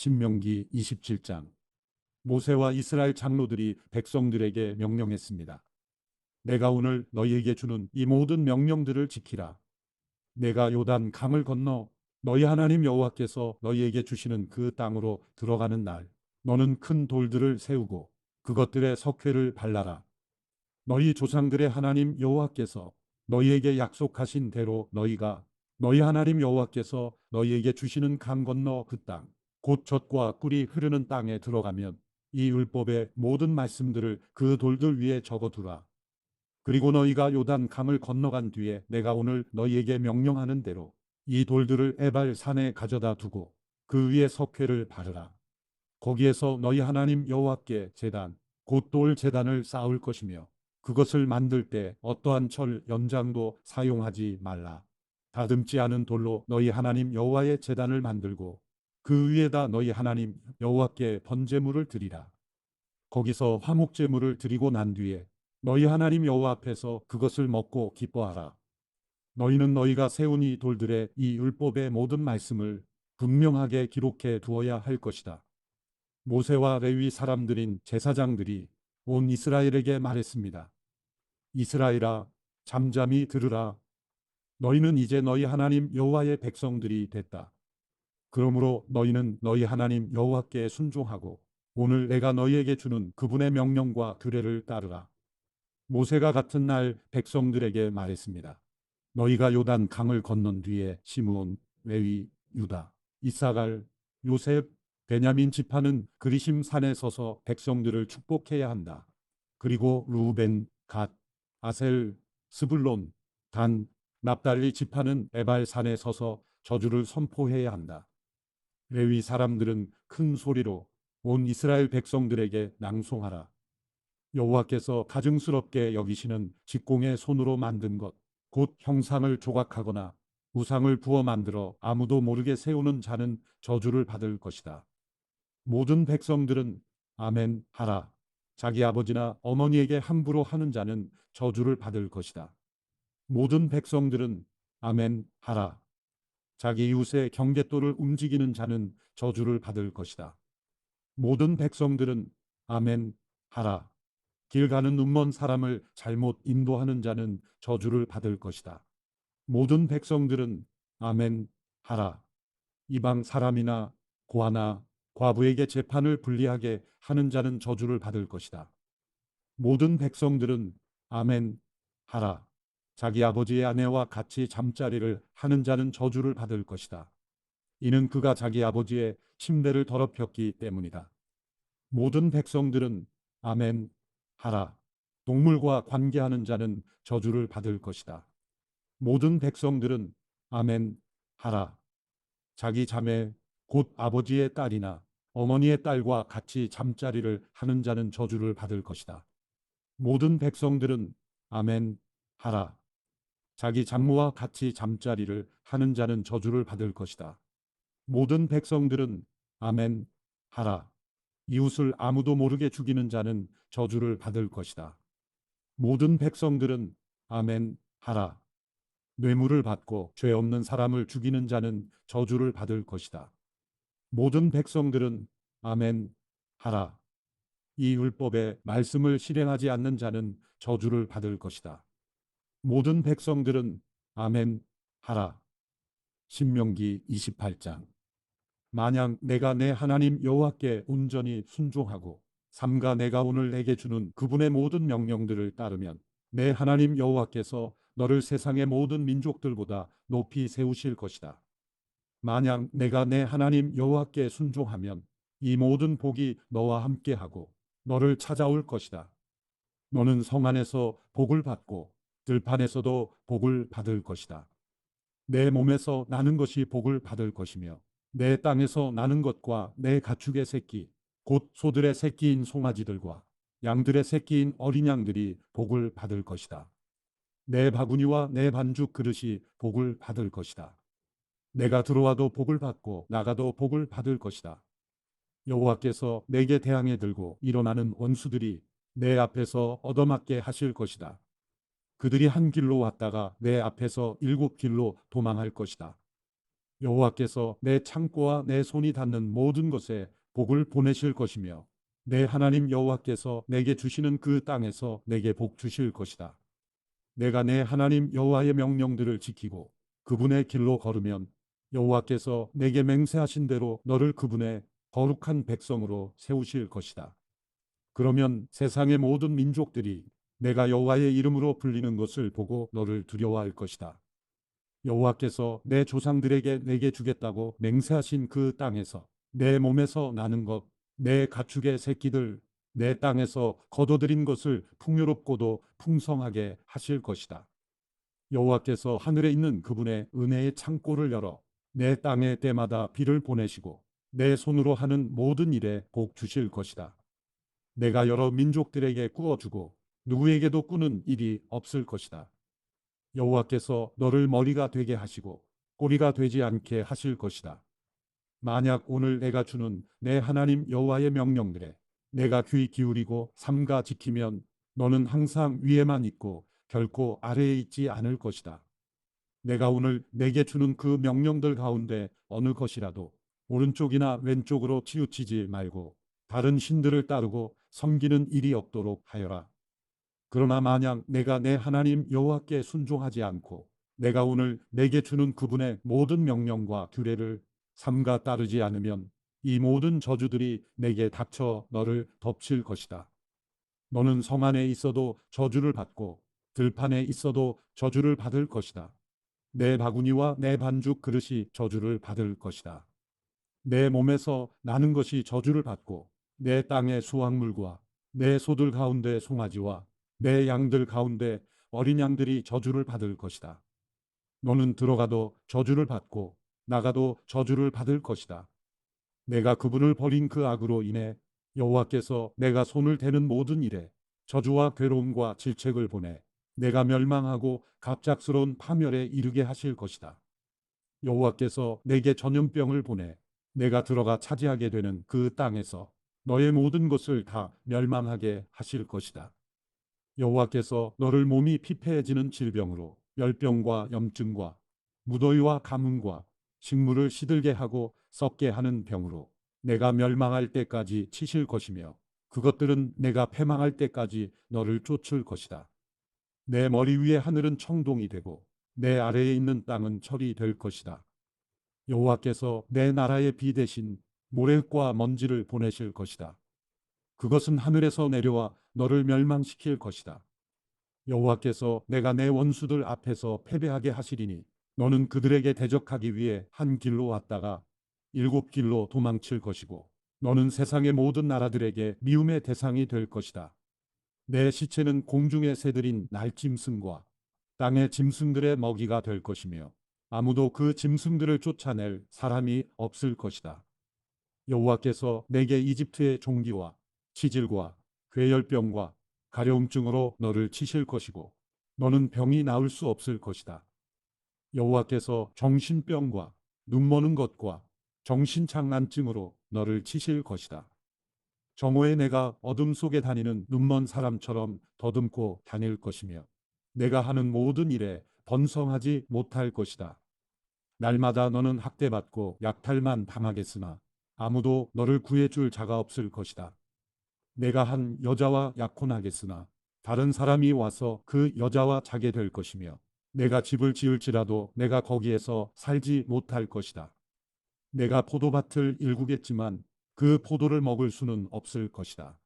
신명기 27장. 모세와 이스라엘 장로들이 백성들에게 명령했습니다. 내가 오늘 너희에게 주는 이 모든 명령들을 지키라. 내가 요단 강을 건너 너희 하나님 여호와께서 너희에게 주시는 그 땅으로 들어가는 날, 너는 큰 돌들을 세우고 그것들의 석회를 발라라. 너희 조상들의 하나님 여호와께서 너희에게 약속하신 대로 너희가 너희 하나님 여호와께서 너희에게 주시는 강 건너 그 땅, 곧 젖과 꿀이 흐르는 땅에 들어가면 이 율법의 모든 말씀들을 그 돌들 위에 적어두라. 그리고 너희가 요단 강을 건너간 뒤에 내가 오늘 너희에게 명령하는 대로 이 돌들을 에발 산에 가져다 두고 그 위에 석회를 바르라. 거기에서 너희 하나님 여호와께 제단, 곧 돌 제단을 쌓을 것이며 그것을 만들 때 어떠한 철 연장도 사용하지 말라. 다듬지 않은 돌로 너희 하나님 여호와의 제단을 만들고 그 위에다 너희 하나님 여호와께 번제물을 드리라. 거기서 화목제물을 드리고 난 뒤에 너희 하나님 여호와 앞에서 그것을 먹고 기뻐하라. 너희는 너희가 세운 이 돌들의 이 율법의 모든 말씀을 분명하게 기록해 두어야 할 것이다. 모세와 레위 사람들인 제사장들이 온 이스라엘에게 말했습니다. 이스라엘아, 잠잠히 들으라. 너희는 이제 너희 하나님 여호와의 백성들이 됐다. 그러므로 너희는 너희 하나님 여호와께 순종하고 오늘 내가 너희에게 주는 그분의 명령과 규례를 따르라. 모세가 같은 날 백성들에게 말했습니다. 너희가 요단 강을 건넌 뒤에 시므온, 레위, 유다, 이사갈, 요셉, 베냐민 지파는 그리심 산에 서서 백성들을 축복해야 한다. 그리고 루벤, 갓, 아셀, 스불론, 단, 납달리 지파는 에발 산에 서서 저주를 선포해야 한다. 레위 사람들은 큰 소리로 온 이스라엘 백성들에게 낭송하라. 여호와께서 가증스럽게 여기시는 직공의 손으로 만든 것, 곧 형상을 조각하거나 우상을 부어 만들어 아무도 모르게 세우는 자는 저주를 받을 것이다. 모든 백성들은 아멘 하라. 자기 아버지나 어머니에게 함부로 하는 자는 저주를 받을 것이다. 모든 백성들은 아멘 하라. 자기 이웃의 경계도를 움직이는 자는 저주를 받을 것이다. 모든 백성들은 아멘 하라. 길 가는 눈먼 사람을 잘못 인도하는 자는 저주를 받을 것이다. 모든 백성들은 아멘 하라. 이방 사람이나 고아나 과부에게 재판을 불리하게 하는 자는 저주를 받을 것이다. 모든 백성들은 아멘 하라. 자기 아버지의 아내와 같이 잠자리를 하는 자는 저주를 받을 것이다. 이는 그가 자기 아버지의 침대를 더럽혔기 때문이다. 모든 백성들은 아멘 하라. 동물과 관계하는 자는 저주를 받을 것이다. 모든 백성들은 아멘 하라. 자기 자매 곧 아버지의 딸이나 어머니의 딸과 같이 잠자리를 하는 자는 저주를 받을 것이다. 모든 백성들은 아멘 하라. 자기 장모와 같이 잠자리를 하는 자는 저주를 받을 것이다. 모든 백성들은 아멘 하라. 이웃을 아무도 모르게 죽이는 자는 저주를 받을 것이다. 모든 백성들은 아멘 하라. 뇌물을 받고 죄 없는 사람을 죽이는 자는 저주를 받을 것이다. 모든 백성들은 아멘 하라. 이 율법의 말씀을 실행하지 않는 자는 저주를 받을 것이다. 모든 백성들은 아멘 하라. 신명기 28장. 만약 내가 내 하나님 여호와께 온전히 순종하고 삼가 내가 오늘 내게 주는 그분의 모든 명령들을 따르면 내 하나님 여호와께서 너를 세상의 모든 민족들보다 높이 세우실 것이다. 만약 내가 내 하나님 여호와께 순종하면 이 모든 복이 너와 함께하고 너를 찾아올 것이다. 너는 성 안에서 복을 받고 들판에서도 복을 받을 것이다. 내 몸에서 나는 것이 복을 받을 것이며 내 땅에서 나는 것과 내 가축의 새끼, 곧 소들의 새끼인 송아지들과 양들의 새끼인 어린 양들이 복을 받을 것이다. 내 바구니와 내 반죽 그릇이 복을 받을 것이다. 내가 들어와도 복을 받고 나가도 복을 받을 것이다. 여호와께서 내게 대항해 들고 일어나는 원수들이 내 앞에서 얻어맞게 하실 것이다. 그들이 한 길로 왔다가 내 앞에서 7 길로 도망할 것이다. 여호와께서 내 창고와 내 손이 닿는 모든 것에 복을 보내실 것이며 내 하나님 여호와께서 내게 주시는 그 땅에서 내게 복 주실 것이다. 내가 내 하나님 여호와의 명령들을 지키고 그분의 길로 걸으면 여호와께서 내게 맹세하신 대로 너를 그분의 거룩한 백성으로 세우실 것이다. 그러면 세상의 모든 민족들이 내가 여호와의 이름으로 불리는 것을 보고 너를 두려워할 것이다. 여호와께서 내 조상들에게 내게 주겠다고 맹세하신 그 땅에서 내 몸에서 나는 것, 내 가축의 새끼들, 내 땅에서 거둬들인 것을 풍요롭고도 풍성하게 하실 것이다. 여호와께서 하늘에 있는 그분의 은혜의 창고를 열어 내 땅에 때마다 비를 보내시고 내 손으로 하는 모든 일에 복 주실 것이다. 내가 여러 민족들에게 꾸어주고 누구에게도 꾸는 일이 없을 것이다. 여호와께서 너를 머리가 되게 하시고 꼬리가 되지 않게 하실 것이다. 만약 오늘 내가 주는 내 하나님 여호와의 명령들에 내가 귀 기울이고 삼가 지키면 너는 항상 위에만 있고 결코 아래에 있지 않을 것이다. 내가 오늘 내게 주는 그 명령들 가운데 어느 것이라도 오른쪽이나 왼쪽으로 치우치지 말고 다른 신들을 따르고 섬기는 일이 없도록 하여라. 그러나 만약 내가 내 하나님 여호와께 순종하지 않고 내가 오늘 내게 주는 그분의 모든 명령과 규례를 삼가 따르지 않으면 이 모든 저주들이 내게 닥쳐 너를 덮칠 것이다. 너는 성 안에 있어도 저주를 받고 들판에 있어도 저주를 받을 것이다. 내 바구니와 내 반죽 그릇이 저주를 받을 것이다. 내 몸에서 나는 것이 저주를 받고 내 땅의 수확물과 내 소들 가운데 송아지와 내 양들 가운데 어린 양들이 저주를 받을 것이다. 너는 들어가도 저주를 받고 나가도 저주를 받을 것이다. 내가 그분을 버린 그 악으로 인해 여호와께서 내가 손을 대는 모든 일에 저주와 괴로움과 질책을 보내 내가 멸망하고 갑작스러운 파멸에 이르게 하실 것이다. 여호와께서 내게 전염병을 보내 내가 들어가 차지하게 되는 그 땅에서 너의 모든 것을 다 멸망하게 하실 것이다. 여호와께서 너를 몸이 피폐해지는 질병으로 열병과 염증과 무더위와 가뭄과 식물을 시들게 하고 썩게 하는 병으로 내가 멸망할 때까지 치실 것이며 그것들은 내가 패망할 때까지 너를 쫓을 것이다. 내 머리 위에 하늘은 청동이 되고 내 아래에 있는 땅은 철이 될 것이다. 여호와께서 내 나라의 비 대신 모래과 먼지를 보내실 것이다. 그것은 하늘에서 내려와 너를 멸망시킬 것이다. 여호와께서 내가 내 원수들 앞에서 패배하게 하시리니 너는 그들에게 대적하기 위해 한 길로 왔다가 일곱 길로 도망칠 것이고 너는 세상의 모든 나라들에게 미움의 대상이 될 것이다. 내 시체는 공중의 새들인 날짐승과 땅의 짐승들의 먹이가 될 것이며 아무도 그 짐승들을 쫓아낼 사람이 없을 것이다. 여호와께서 내게 이집트의 종기와 치질과 괴열병과 가려움증으로 너를 치실 것이고 너는 병이 나을 수 없을 것이다. 여호와께서 정신병과 눈머는 것과 정신장난증으로 너를 치실 것이다. 정오에 내가 어둠 속에 다니는 눈먼 사람처럼 더듬고 다닐 것이며 내가 하는 모든 일에 번성하지 못할 것이다. 날마다 너는 학대받고 약탈만 당하겠으나 아무도 너를 구해줄 자가 없을 것이다. 내가 한 여자와 약혼하겠으나 다른 사람이 와서 그 여자와 자게 될 것이며 내가 집을 지을지라도 내가 거기에서 살지 못할 것이다. 내가 포도밭을 일구겠지만 그 포도를 먹을 수는 없을 것이다.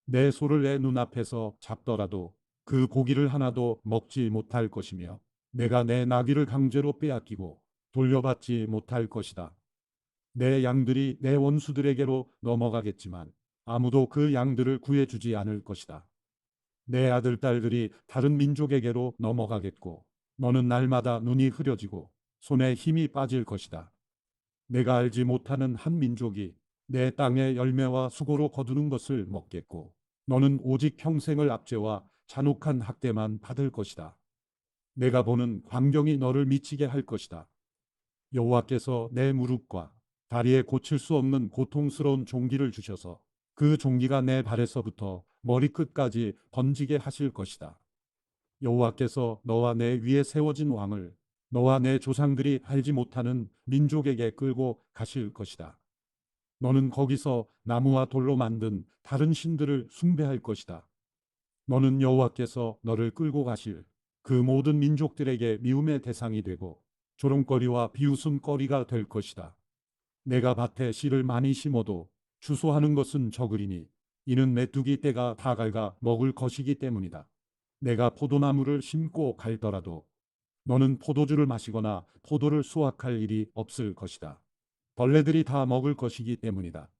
내 소를 내 눈앞에서 잡더라도 그 고기를 하나도 먹지 못할 것이며 내가 내 나귀를 강제로 빼앗기고 돌려받지 못할 것이다. 내 양들이 내 원수들에게로 넘어가겠지만 아무도 그 양들을 구해주지 않을 것이다. 내 아들, 딸들이 다른 민족에게로 넘어가겠고 너는 날마다 눈이 흐려지고 손에 힘이 빠질 것이다. 내가 알지 못하는 한 민족이 내 땅의 열매와 수고로 거두는 것을 먹겠고 너는 오직 평생을 압제와 잔혹한 학대만 받을 것이다. 내가 보는 광경이 너를 미치게 할 것이다. 여호와께서 내 무릎과 다리에 고칠 수 없는 고통스러운 종기를 주셔서 그 종기가 내 발에서부터 머리끝까지 번지게 하실 것이다. 여호와께서 너와 내 위에 세워진 왕을 너와 내 조상들이 알지 못하는 민족에게 끌고 가실 것이다. 너는 거기서 나무와 돌로 만든 다른 신들을 숭배할 것이다. 너는 여호와께서 너를 끌고 가실 그 모든 민족들에게 미움의 대상이 되고 조롱거리와 비웃음거리가 될 것이다. 내가 밭에 씨를 많이 심어도 추수하는 것은 적으리니 이는 메뚜기 떼가 다 갉아 먹을 것이기 때문이다. 내가 포도나무를 심고 갈더라도 너는 포도주를 마시거나 포도를 수확할 일이 없을 것이다. 벌레들이 다 먹을 것이기 때문이다.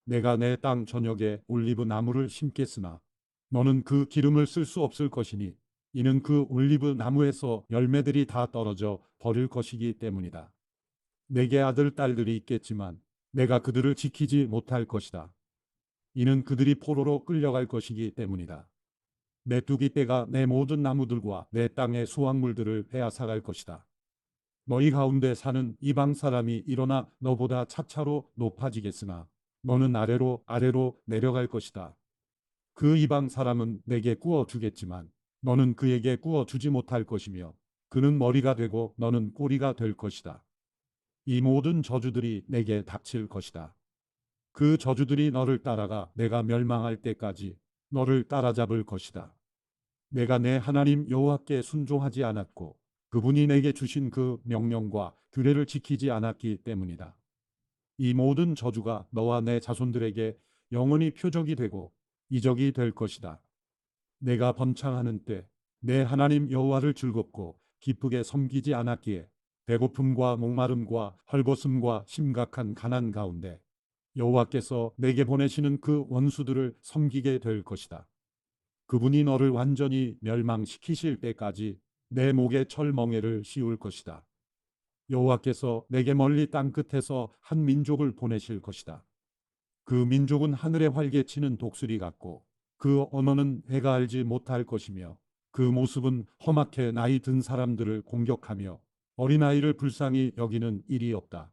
내가 내 땅 전역에 올리브 나무를 심겠으나 너는 그 기름을 쓸 수 없을 것이니 이는 그 올리브 나무에서 열매들이 다 떨어져 버릴 것이기 때문이다. 내게 아들 딸들이 있겠지만 내가 그들을 지키지 못할 것이다. 이는 그들이 포로로 끌려갈 것이기 때문이다. 메뚜기 떼가 내 모든 나무들과 내 땅의 수확물들을 빼앗아갈 것이다. 너희 가운데 사는 이방 사람이 일어나 너보다 차차로 높아지겠으나 너는 아래로 아래로 내려갈 것이다. 그 이방 사람은 내게 구워 주겠지만 너는 그에게 구워 주지 못할 것이며 그는 머리가 되고 너는 꼬리가 될 것이다. 이 모든 저주들이 내게 닥칠 것이다. 그 저주들이 너를 따라가 내가 멸망할 때까지 너를 따라잡을 것이다. 내가 내 하나님 여호와께 순종하지 않았고 그분이 내게 주신 그 명령과 규례를 지키지 않았기 때문이다. 이 모든 저주가 너와 내 자손들에게 영원히 표적이 되고 이적이 될 것이다. 내가 번창하는 때 내 하나님 여호와를 즐겁고 기쁘게 섬기지 않았기에 배고픔과 목마름과 헐벗음과 심각한 가난 가운데 여호와께서 내게 보내시는 그 원수들을 섬기게 될 것이다. 그분이 너를 완전히 멸망시키실 때까지 내 목에 철멍에를 씌울 것이다. 여호와께서 내게 멀리 땅 끝에서 한 민족을 보내실 것이다. 그 민족은 하늘에 활개치는 독수리 같고 그 언어는 해가 알지 못할 것이며 그 모습은 험악해 나이 든 사람들을 공격하며 어린아이를 불쌍히 여기는 일이 없다.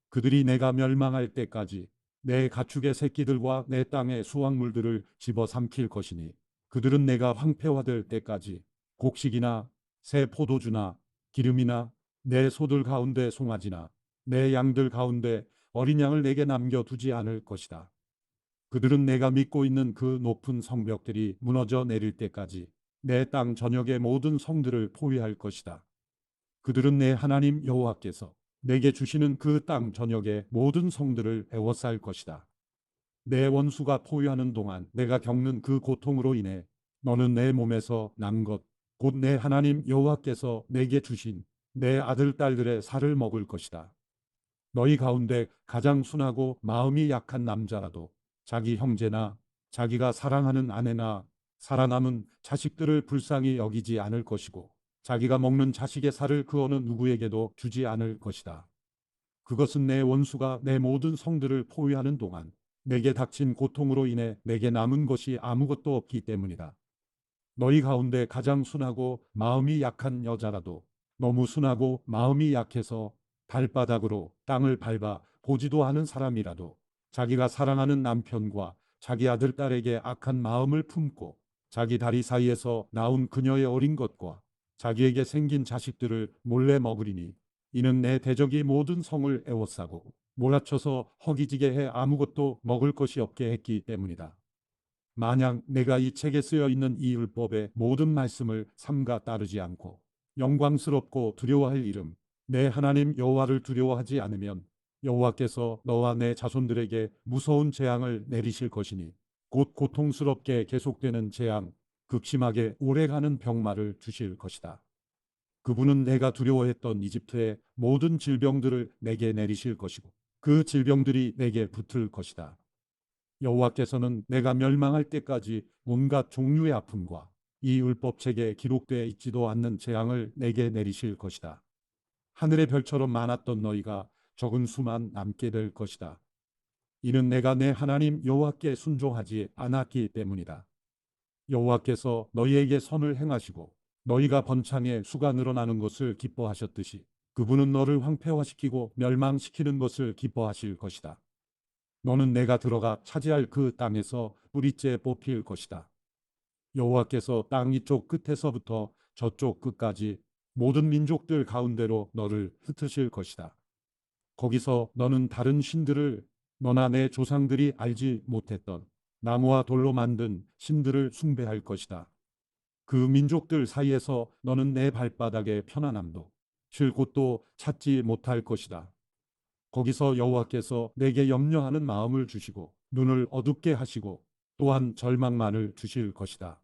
그들이 내가 멸망할 때까지 내 가축의 새끼들과 내 땅의 수확물들을 집어삼킬 것이니 그들은 내가 황폐화될 때까지 곡식이나 새 포도주나 기름이나 내 소들 가운데 송아지나 내 양들 가운데 어린 양을 내게 남겨두지 않을 것이다. 그들은 내가 믿고 있는 그 높은 성벽들이 무너져 내릴 때까지 내 땅 전역의 모든 성들을 포위할 것이다. 그들은 내 하나님 여호와께서 내게 주시는 그 땅 전역의 모든 성들을 에워쌀 것이다. 내 원수가 포위하는 동안 내가 겪는 그 고통으로 인해 너는 내 몸에서 난 것, 곧 내 하나님 여호와께서 내게 주신 내 아들 딸들의 살을 먹을 것이다. 너희 가운데 가장 순하고 마음이 약한 남자라도 자기 형제나 자기가 사랑하는 아내나 살아남은 자식들을 불쌍히 여기지 않을 것이고 자기가 먹는 자식의 살을 그 어느 누구에게도 주지 않을 것이다. 그것은 내 원수가 내 모든 성들을 포위하는 동안 내게 닥친 고통으로 인해 내게 남은 것이 아무것도 없기 때문이다. 너희 가운데 가장 순하고 마음이 약한 여자라도 너무 순하고 마음이 약해서 발바닥으로 땅을 밟아 보지도 않은 사람이라도 자기가 사랑하는 남편과 자기 아들 딸에게 악한 마음을 품고 자기 다리 사이에서 나온 그녀의 어린 것과 자기에게 생긴 자식들을 몰래 먹으리니 이는 내 대적이 모든 성을 에워싸고 몰아쳐서 허기지게 해 아무것도 먹을 것이 없게 했기 때문이다. 만약 내가 이 책에 쓰여 있는 이 율법의 모든 말씀을 삼가 따르지 않고 영광스럽고 두려워할 이름 내 하나님 여호와를 두려워하지 않으면 여호와께서 너와 내 자손들에게 무서운 재앙을 내리실 것이니 곧 고통스럽게 계속되는 재앙 극심하게 오래가는 병마를 주실 것이다. 그분은 내가 두려워했던 이집트의 모든 질병들을 내게 내리실 것이고 그 질병들이 내게 붙을 것이다. 여호와께서는 내가 멸망할 때까지 온갖 종류의 아픔과 이 율법책에 기록되어 있지도 않는 재앙을 내게 내리실 것이다. 하늘의 별처럼 많았던 너희가 적은 수만 남게 될 것이다. 이는 내가 내 하나님 여호와께 순종하지 않았기 때문이다. 여호와께서 너희에게 선을 행하시고 너희가 번창해 수가 늘어나는 것을 기뻐하셨듯이 그분은 너를 황폐화시키고 멸망시키는 것을 기뻐하실 것이다. 너는 내가 들어가 차지할 그 땅에서 뿌리째 뽑힐 것이다. 여호와께서 땅 이쪽 끝에서부터 저쪽 끝까지 모든 민족들 가운데로 너를 흩으실 것이다. 거기서 너는 다른 신들을, 너나 내 조상들이 알지 못했던 나무와 돌로 만든 신들을 숭배할 것이다. 그 민족들 사이에서 너는 내 발바닥의 편안함도 쉴 곳도 찾지 못할 것이다. 거기서 여호와께서 내게 염려하는 마음을 주시고 눈을 어둡게 하시고 또한 절망만을 주실 것이다.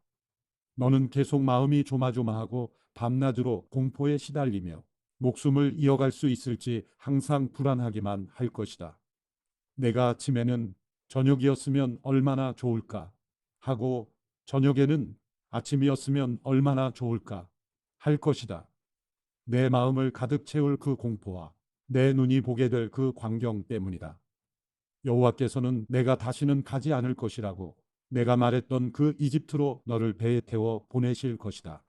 너는 계속 마음이 조마조마하고 밤낮으로 공포에 시달리며 목숨을 이어갈 수 있을지 항상 불안하기만 할 것이다. 내가 아침에는 저녁이었으면 얼마나 좋을까 하고 저녁에는 아침이었으면 얼마나 좋을까 할 것이다. 내 마음을 가득 채울 그 공포와 내 눈이 보게 될 그 광경 때문이다. 여호와께서는 내가 다시는 가지 않을 것이라고 내가 말했던 그 이집트로 너를 배에 태워 보내실 것이다.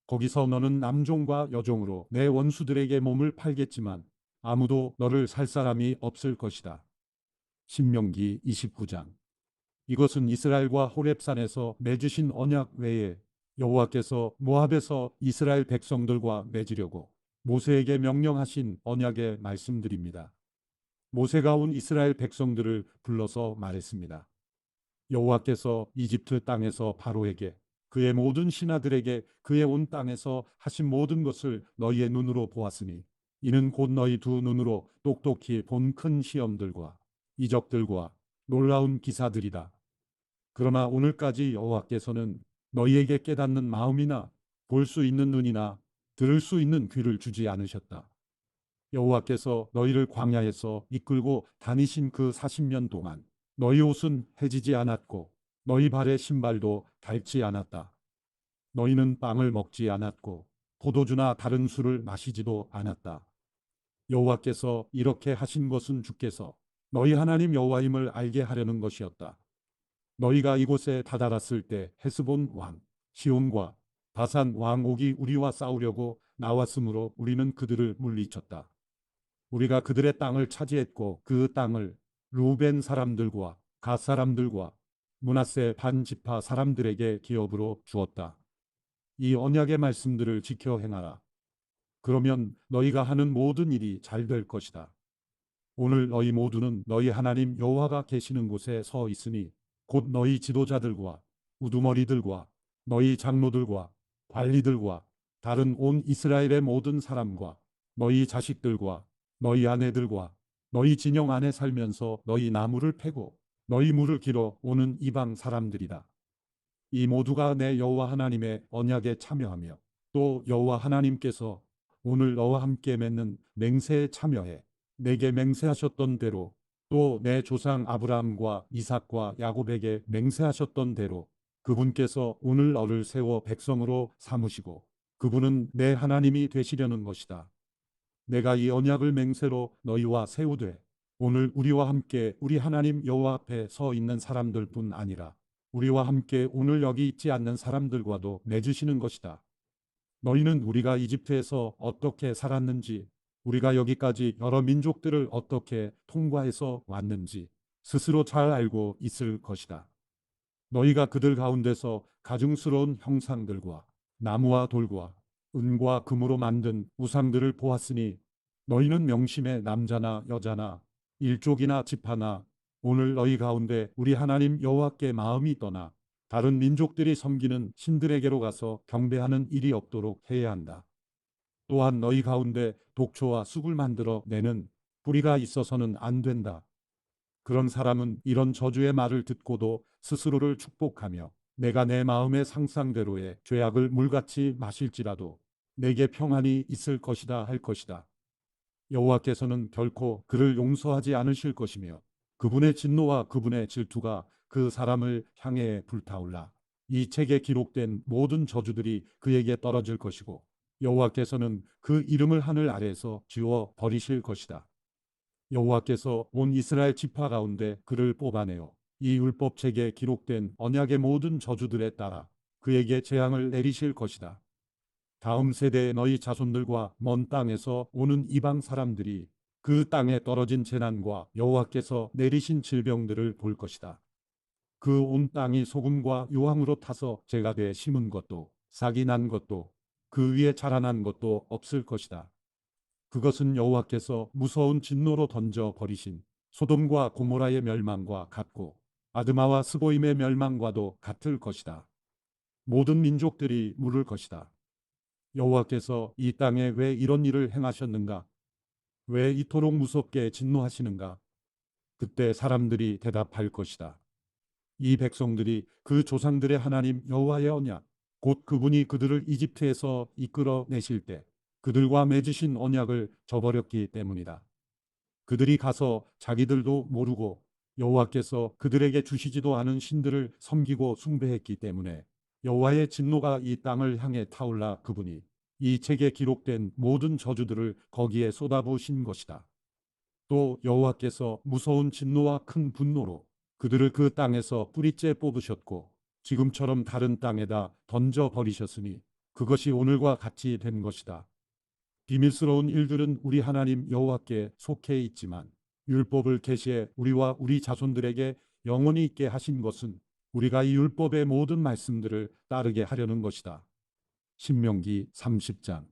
거기서 너는 남종과 여종으로 내 원수들에게 몸을 팔겠지만 아무도 너를 살 사람이 없을 것이다. 신명기 29장. 이것은 이스라엘과 호렙산에서 맺으신 언약 외에 여호와께서 모압에서 이스라엘 백성들과 맺으려고 모세에게 명령하신 언약의 말씀들입니다. 모세가 온 이스라엘 백성들을 불러서 말했습니다. 여호와께서 이집트 땅에서 바로에게 그의 모든 신하들에게 그의 온 땅에서 하신 모든 것을 너희의 눈으로 보았으니 이는 곧 너희 두 눈으로 똑똑히 본 큰 시험들과 이적들과 놀라운 기사들이다. 그러나 오늘까지 여호와께서는 너희에게 깨닫는 마음이나 볼 수 있는 눈이나 들을 수 있는 귀를 주지 않으셨다. 여호와께서 너희를 광야에서 이끌고 다니신 그 40년 동안 너희 옷은 해지지 않았고 너희 발의 신발도 닳지 않았다. 너희는 빵을 먹지 않았고 포도주나 다른 술을 마시지도 않았다. 여호와께서 이렇게 하신 것은 주께서 너희 하나님 여호와임을 알게 하려는 것이었다. 너희가 이곳에 다다랐을 때 헤스본 왕 시온과 바산 왕 옥이 우리와 싸우려고 나왔으므로 우리는 그들을 물리쳤다. 우리가 그들의 땅을 차지했고 그 땅을 루벤 사람들과 갓 사람들과 므낫세 반 지파 사람들에게 기업으로 주었다. 이 언약의 말씀들을 지켜 행하라. 그러면 너희가 하는 모든 일이 잘 될 것이다. 오늘 너희 모두는 너희 하나님 여호와가 계시는 곳에 서 있으니 곧 너희 지도자들과 우두머리들과 너희 장로들과 관리들과 다른 온 이스라엘의 모든 사람과 너희 자식들과 너희 아내들과 너희 진영 안에 살면서 너희 나무를 패고 너희 물을 길어 오는 이방 사람들이다. 이 모두가 내 여호와 하나님의 언약에 참여하며 또 여호와 하나님께서 오늘 너와 함께 맺는 맹세에 참여해 내게 맹세하셨던 대로 또 내 조상 아브라함과 이삭과 야곱에게 맹세하셨던 대로 그분께서 오늘 너를 세워 백성으로 삼으시고 그분은 내 하나님이 되시려는 것이다. 내가 이 언약을 맹세로 너희와 세우되 오늘 우리와 함께 우리 하나님 여호와 앞에 서 있는 사람들뿐 아니라 우리와 함께 오늘 여기 있지 않는 사람들과도 맺으시는 것이다. 너희는 우리가 이집트에서 어떻게 살았는지, 우리가 여기까지 여러 민족들을 어떻게 통과해서 왔는지 스스로 잘 알고 있을 것이다. 너희가 그들 가운데서 가증스러운 형상들과 나무와 돌과 은과 금으로 만든 우상들을 보았으니 너희는 명심해 남자나 여자나 일족이나 지파나 오늘 너희 가운데 우리 하나님 여호와께 마음이 떠나 다른 민족들이 섬기는 신들에게로 가서 경배하는 일이 없도록 해야 한다. 또한 너희 가운데 독초와 쑥을 만들어 내는 뿌리가 있어서는 안 된다. 그런 사람은 이런 저주의 말을 듣고도 스스로를 축복하며 내가 내 마음의 상상대로의 죄악을 물같이 마실지라도 내게 평안이 있을 것이다 할 것이다. 여호와께서는 결코 그를 용서하지 않으실 것이며 그분의 진노와 그분의 질투가 그 사람을 향해 불타올라 이 책에 기록된 모든 저주들이 그에게 떨어질 것이고 여호와께서는 그 이름을 하늘 아래에서 지워 버리실 것이다. 여호와께서 온 이스라엘 지파 가운데 그를 뽑아내어 이 율법책에 기록된 언약의 모든 저주들에 따라 그에게 재앙을 내리실 것이다. 다음 세대의 너희 자손들과 먼 땅에서 오는 이방 사람들이 그 땅에 떨어진 재난과 여호와께서 내리신 질병들을 볼 것이다. 그 온 땅이 소금과 유황으로 타서 재가 돼 심은 것도 싹이 난 것도 그 위에 자라난 것도 없을 것이다. 그것은 여호와께서 무서운 진노로 던져 버리신 소돔과 고모라의 멸망과 같고 아드마와 스보임의 멸망과도 같을 것이다. 모든 민족들이 물을 것이다. 여호와께서 이 땅에 왜 이런 일을 행하셨는가? 왜 이토록 무섭게 진노하시는가? 그때 사람들이 대답할 것이다. 이 백성들이 그 조상들의 하나님 여호와의 언약, 곧 그분이 그들을 이집트에서 이끌어 내실 때 그들과 맺으신 언약을 저버렸기 때문이다. 그들이 가서 자기들도 모르고 여호와께서 그들에게 주시지도 않은 신들을 섬기고 숭배했기 때문에 여호와의 진노가 이 땅을 향해 타올라 그분이 이 책에 기록된 모든 저주들을 거기에 쏟아부으신 것이다. 또 여호와께서 무서운 진노와 큰 분노로 그들을 그 땅에서 뿌리째 뽑으셨고 지금처럼 다른 땅에다 던져 버리셨으니 그것이 오늘과 같이 된 것이다. 비밀스러운 일들은 우리 하나님 여호와께 속해 있지만 율법을 계시해 우리와 우리 자손들에게 영원히 있게 하신 것은 우리가 이 율법의 모든 말씀들을 따르게 하려는 것이다. 신명기 30장.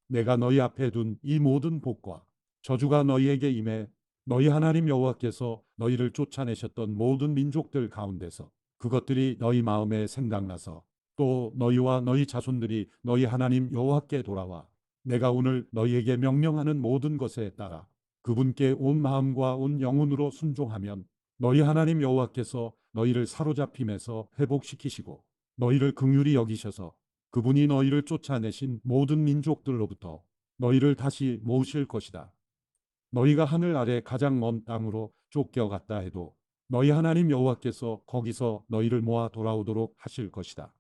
내가 너희 앞에 둔 이 모든 복과 저주가 너희에게 임해 너희 하나님 여호와께서 너희를 쫓아내셨던 모든 민족들 가운데서 그것들이 너희 마음에 생각나서 또 너희와 너희 자손들이 너희 하나님 여호와께 돌아와 내가 오늘 너희에게 명령하는 모든 것에 따라 그분께 온 마음과 온 영혼으로 순종하면 너희 하나님 여호와께서 너희를 사로잡힘에서 회복시키시고 너희를 긍휼히 여기셔서 그분이 너희를 쫓아내신 모든 민족들로부터 너희를 다시 모으실 것이다. 너희가 하늘 아래 가장 먼 땅으로 쫓겨갔다 해도 너희 하나님 여호와께서 거기서 너희를 모아 돌아오도록 하실 것이다.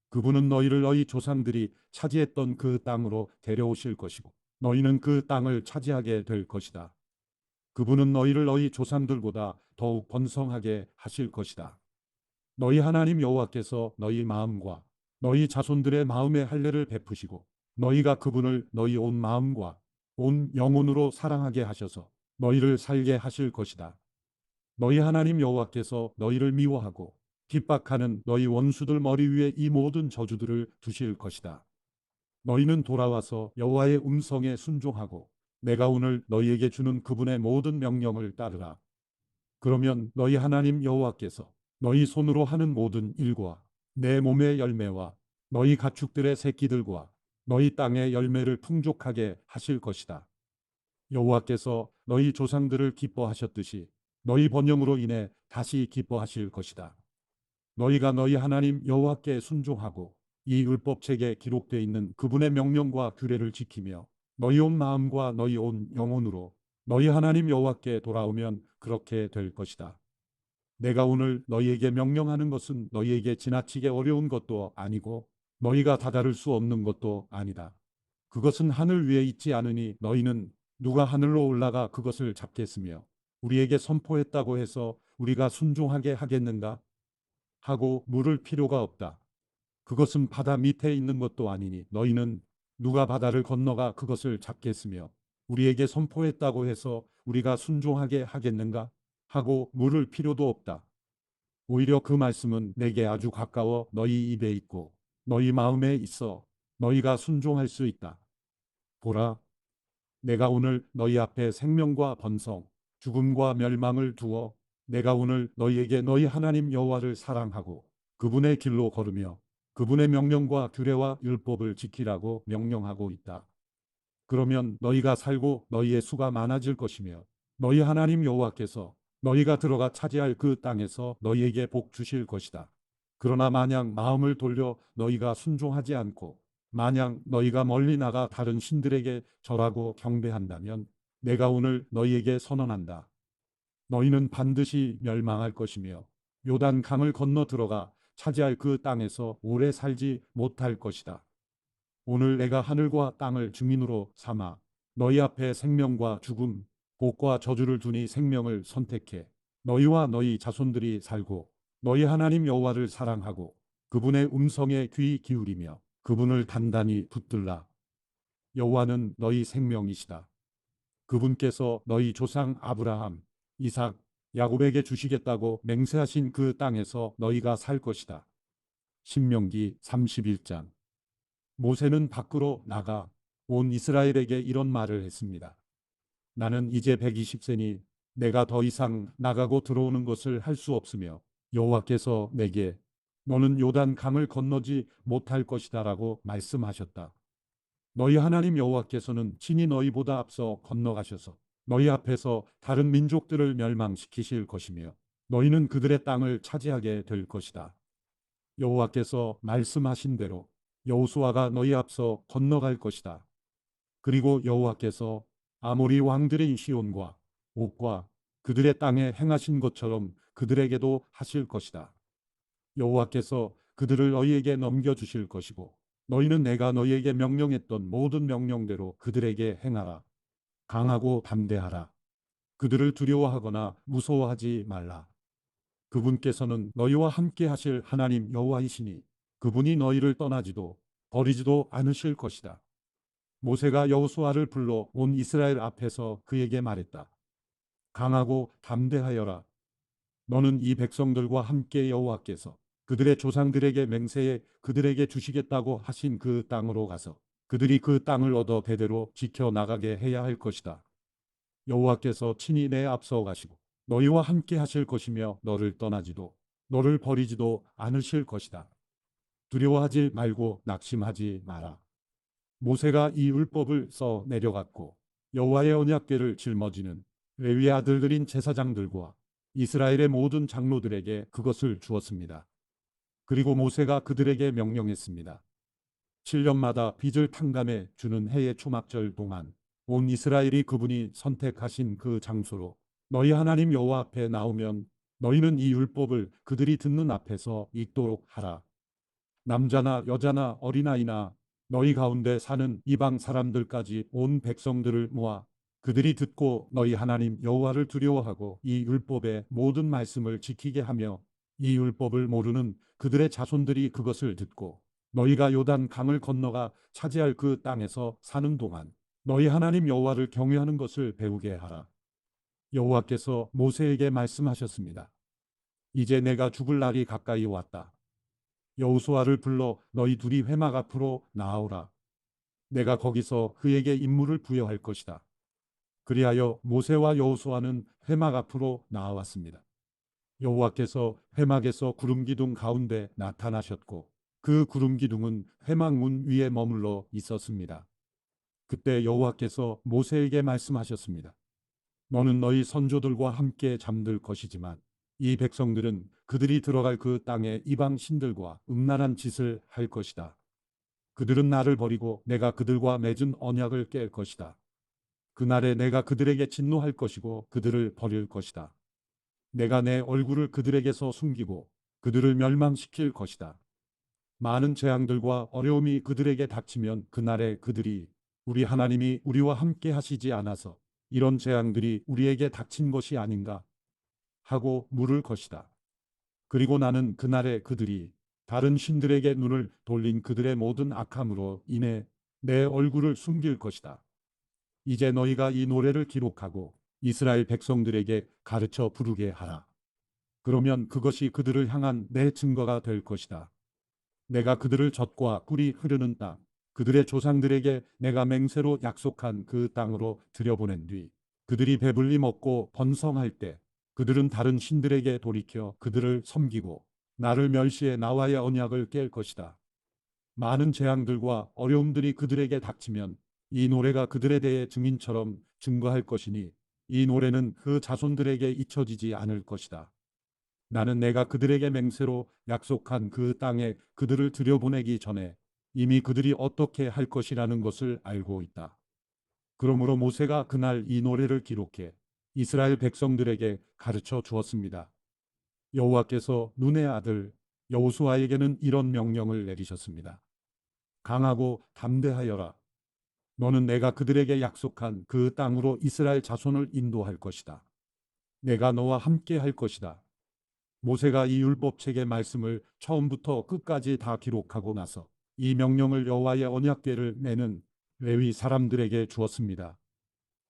그분은 너희를 너희 조상들이 차지했던 그 땅으로 데려오실 것이고 너희는 그 땅을 차지하게 될 것이다. 그분은 너희를 너희 조상들보다 더욱 번성하게 하실 것이다. 너희 하나님 여호와께서 너희 마음과 너희 자손들의 마음에 할례를 베푸시고 너희가 그분을 너희 온 마음과 온 영혼으로 사랑하게 하셔서 너희를 살게 하실 것이다. 너희 하나님 여호와께서 너희를 미워하고 핍박하는 너희 원수들 머리 위에 이 모든 저주들을 두실 것이다. 너희는 돌아와서 여호와의 음성에 순종하고 내가 오늘 너희에게 주는 그분의 모든 명령을 따르라. 그러면 너희 하나님 여호와께서 너희 손으로 하는 모든 일과 내 몸의 열매와 너희 가축들의 새끼들과 너희 땅의 열매를 풍족하게 하실 것이다. 여호와께서 너희 조상들을 기뻐하셨듯이 너희 번영으로 인해 다시 기뻐하실 것이다. 너희가 너희 하나님 여호와께 순종하고 이 율법책에 기록되어 있는 그분의 명령과 규례를 지키며 너희 온 마음과 너희 온 영혼으로 너희 하나님 여호와께 돌아오면 그렇게 될 것이다. 내가 오늘 너희에게 명령하는 것은 너희에게 지나치게 어려운 것도 아니고 너희가 다다를 수 없는 것도 아니다. 그것은 하늘 위에 있지 않으니 너희는 누가 하늘로 올라가 그것을 잡겠으며 우리에게 선포했다고 해서 우리가 순종하게 하겠는가? 하고 물을 필요가 없다. 그것은 바다 밑에 있는 것도 아니니 너희는 누가 바다를 건너가 그것을 잡겠으며 우리에게 선포했다고 해서 우리가 순종하게 하겠는가? 하고 물을 필요도 없다. 오히려 그 말씀은 내게 아주 가까워 너희 입에 있고 너희 마음에 있어 너희가 순종할 수 있다. 보라, 내가 오늘 너희 앞에 생명과 번성, 죽음과 멸망을 두어 내가 오늘 너희에게 너희 하나님 여호와를 사랑하고 그분의 길로 걸으며 그분의 명령과 규례와 율법을 지키라고 명령하고 있다. 그러면 너희가 살고 너희의 수가 많아질 것이며 너희 하나님 여호와께서 너희가 들어가 차지할 그 땅에서 너희에게 복 주실 것이다. 그러나 만약 마음을 돌려 너희가 순종하지 않고 만약 너희가 멀리 나가 다른 신들에게 절하고 경배한다면 내가 오늘 너희에게 선언한다. 너희는 반드시 멸망할 것이며 요단 강을 건너 들어가 차지할 그 땅에서 오래 살지 못할 것이다. 오늘 내가 하늘과 땅을 증인으로 삼아 너희 앞에 생명과 죽음, 복과 저주를 두니 생명을 선택해 너희와 너희 자손들이 살고 너희 하나님 여호와를 사랑하고 그분의 음성에 귀 기울이며 그분을 단단히 붙들라. 여호와는 너희 생명이시다. 그분께서 너희 조상 아브라함, 이삭, 야곱에게 주시겠다고 맹세하신 그 땅에서 너희가 살 것이다. 신명기 31장. 모세는 밖으로 나가 온 이스라엘에게 이런 말을 했습니다. 나는 이제 120세니 내가 더 이상 나가고 들어오는 것을 할 수 없으며 여호와께서 내게 너는 요단 강을 건너지 못할 것이다라고 말씀하셨다. 너희 하나님 여호와께서는 친히 너희보다 앞서 건너가셔서 너희 앞에서 다른 민족들을 멸망시키실 것이며 너희는 그들의 땅을 차지하게 될 것이다. 여호와께서 말씀하신 대로 여호수아가 너희 앞서 건너갈 것이다. 그리고 여호와께서 아모리 왕들의 시온과 옥과 그들의 땅에 행하신 것처럼 그들에게도 하실 것이다. 여호와께서 그들을 너희에게 넘겨주실 것이고 너희는 내가 너희에게 명령했던 모든 명령대로 그들에게 행하라. 강하고 담대하라. 그들을 두려워하거나 무서워하지 말라. 그분께서는 너희와 함께 하실 하나님 여호와이시니 그분이 너희를 떠나지도 버리지도 않으실 것이다. 모세가 여호수아를 불러 온 이스라엘 앞에서 그에게 말했다. 강하고 담대하여라. 너는 이 백성들과 함께 여호와께서 그들의 조상들에게 맹세해 그들에게 주시겠다고 하신 그 땅으로 가서 그들이 그 땅을 얻어 대대로 지켜 나가게 해야 할 것이다. 여호와께서 친히 내 앞서 가시고 너희와 함께 하실 것이며 너를 떠나지도 너를 버리지도 않으실 것이다. 두려워하지 말고 낙심하지 마라. 모세가 이 율법을 써 내려갔고 여호와의 언약궤를 짊어지는 레위의 아들들인 제사장들과 이스라엘의 모든 장로들에게 그것을 주었습니다. 그리고 모세가 그들에게 명령했습니다. 7년마다 빚을 탕감해 주는 해의 초막절 동안 온 이스라엘이 그분이 선택하신 그 장소로 너희 하나님 여호와 앞에 나오면 너희는 이 율법을 그들이 듣는 앞에서 읽도록 하라. 남자나 여자나 어린아이나 너희 가운데 사는 이방 사람들까지 온 백성들을 모아 그들이 듣고 너희 하나님 여호와를 두려워하고 이 율법의 모든 말씀을 지키게 하며 이 율법을 모르는 그들의 자손들이 그것을 듣고 너희가 요단 강을 건너가 차지할 그 땅에서 사는 동안 너희 하나님 여호와를 경외하는 것을 배우게 하라. 여호와께서 모세에게 말씀하셨습니다. 이제 내가 죽을 날이 가까이 왔다. 여호수아를 불러 너희 둘이 회막 앞으로 나아오라. 내가 거기서 그에게 임무를 부여할 것이다. 그리하여 모세와 여호수아는 회막 앞으로 나아왔습니다. 여호와께서 회막에서 구름 기둥 가운데 나타나셨고 그 구름 기둥은 회막 문 위에 머물러 있었습니다. 그때 여호와께서 모세에게 말씀하셨습니다. 너는 너희 선조들과 함께 잠들 것이지만 이 백성들은 그들이 들어갈 그 땅에 이방 신들과 음란한 짓을 할 것이다. 그들은 나를 버리고 내가 그들과 맺은 언약을 깰 것이다. 그날에 내가 그들에게 진노할 것이고 그들을 버릴 것이다. 내가 내 얼굴을 그들에게서 숨기고 그들을 멸망시킬 것이다. 많은 재앙들과 어려움이 그들에게 닥치면 그날에 그들이 우리 하나님이 우리와 함께 하시지 않아서 이런 재앙들이 우리에게 닥친 것이 아닌가 하고 물을 것이다. 그리고 나는 그날에 그들이 다른 신들에게 눈을 돌린 그들의 모든 악함으로 인해 내 얼굴을 숨길 것이다. 이제 너희가 이 노래를 기록하고 이스라엘 백성들에게 가르쳐 부르게 하라. 그러면 그것이 그들을 향한 내 증거가 될 것이다. 내가 그들을 젖과 꿀이 흐르는 땅, 그들의 조상들에게 내가 맹세로 약속한 그 땅으로 들여보낸 뒤 그들이 배불리 먹고 번성할 때 그들은 다른 신들에게 돌이켜 그들을 섬기고 나를 멸시해 나와의 언약을 깰 것이다. 많은 재앙들과 어려움들이 그들에게 닥치면 이 노래가 그들에 대해 증인처럼 증거할 것이니 이 노래는 그 자손들에게 잊혀지지 않을 것이다. 나는 내가 그들에게 맹세로 약속한 그 땅에 그들을 들여보내기 전에 이미 그들이 어떻게 할 것이라는 것을 알고 있다. 그러므로 모세가 그날 이 노래를 기록해 이스라엘 백성들에게 가르쳐 주었습니다. 여호와께서 눈의 아들 여호수아에게는 이런 명령을 내리셨습니다. 강하고 담대하여라. 너는 내가 그들에게 약속한 그 땅으로 이스라엘 자손을 인도할 것이다. 내가 너와 함께 할 것이다. 모세가 이 율법책의 말씀을 처음부터 끝까지 다 기록하고 나서 이 명령을 여호와의 언약궤를 메는 레위 사람들에게 주었습니다.